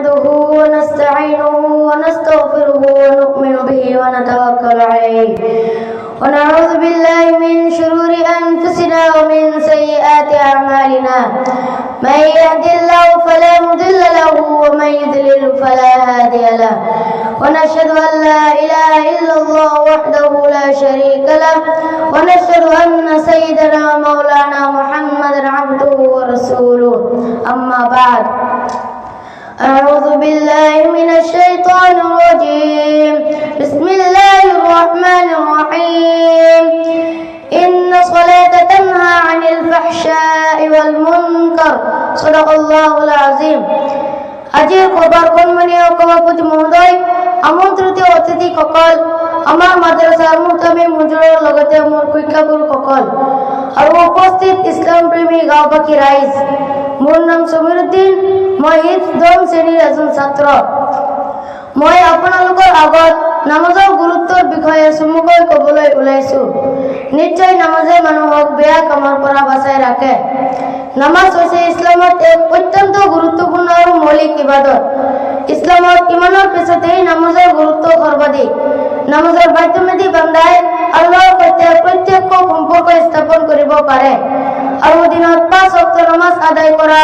نحمده ونستعينه ونستغفره ونؤمن به ونتوكل عليه ونعوذ بالله من شرور أنفسنا ومن سيئات أعمالنا من يهد الله فلا مضل له ومن يضلل فلا هادي له ونشهد أن لا إله إلا الله وحده لا شريك له ونشهد أن سيدنا مولانا محمد عبده ورسوله أما بعد أعوذ بالله من الشيطان الرجيم بسم الله الرحمن الرحيم إن الصلاة تنهى عن الفحشاء والمنكر صدق الله العظيم আজির খবর কনমানীয় সভাপতি মহোদয় আমন্ত্রিত অতিথি সকল আমার মাদ্রাসার মুহতামিম হুজুরের লগতে মোৰ শিক্ষাগুৰু সকল আৰু উপস্থিত ইসলাম প্ৰেমী গাঁওবাসী ৰাইজ মোৰ নাম সমীরউদ্দিন মই দম শ্ৰেণীৰ এজন ছাত্ৰ মই আপোনালোকৰ আগত নামাজৰ গুৰুত্বৰ বিষয়ে চমুকৈ ক'বলৈ ওলাইছো নিশ্চয় নামাজে মানুহক বেয়া কামৰ পৰা বাচাই ৰাখে নামাজ হৈছে ইছলামত এক অত্যন্ত গুৰুত্বপূৰ্ণ আৰু মৌলিক ইবাদত ইছলামত ইমানৰ পিছতেই নামাজৰ গুৰুত্ব সৰ্বাধিক নামাজৰ মাধ্যমেদি বান্দাই আল্লাহৰ সৈতে প্ৰত্যক্ষ সম্পৰ্ক স্থাপন কৰিব পাৰে আৰু দিনত 5 ওয়াক্ত নামাজ আদায় কৰা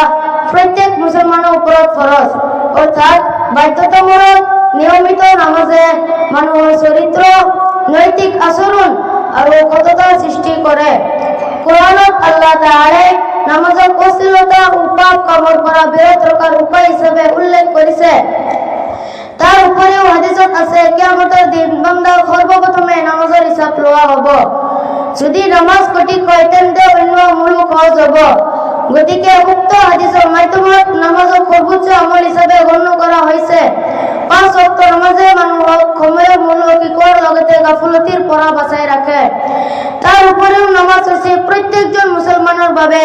প্ৰত্যেক মুছলমানৰ ওপৰত ফৰজ অৰ্থাৎ বাধ্যতামূলক নিয়মিত নামাজে মানুহৰ চৰিত্ৰ নৈতিক আচৰণ আৰু সততা সৃষ্টি কৰে কোরআনত আল্লাহ তাআলা নামাজক অশ্লীলতা ও পাপ কামৰ পৰা বিৰত ৰখাৰ উপায় হিচাপে উল্লেখ কৰিছে তাৰ উপৰিও হাদিসত আছে কিয়ামতৰ দিন বান্দা সৰ্বপ্ৰথমে নামাজৰ হিচাপ লোৱা হ'ব যদি নামাজ সঠিক হয় তেন্তে অন্য মূলক সহজ হ'ব গতিকে উক্ত হাদিসৰ মাধ্যমত নামাজক সৰ্বোচ্চ আমল হিচাপে গণ্য কৰা হৈছে 5 ওয়াক্ত নামাজে মানুহক সময়ৰ মূল্য কিকৰ লগতে গাফলতিৰ পৰা বাচাই ৰাখে তাৰ উপৰিও নামাজ হৈছে প্ৰত্যেকজন মুছলমানৰ বাবে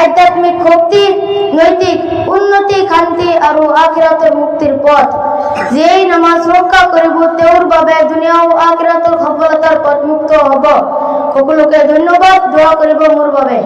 আধ্যাত্মিক শক্তি নৈতিক উন্নতি শান্তি আৰু আখিৰাতৰ মুক্তিৰ পথ যেই নামাজ ৰক্ষা কৰিব তেওঁৰ বাবে দুনিয়া আৰু আখিৰাতৰ সফলতাৰ পথ মুক্ত হ'ব সকলোকে ধন্যবাদ দোয়া কৰিব মোৰ বাবে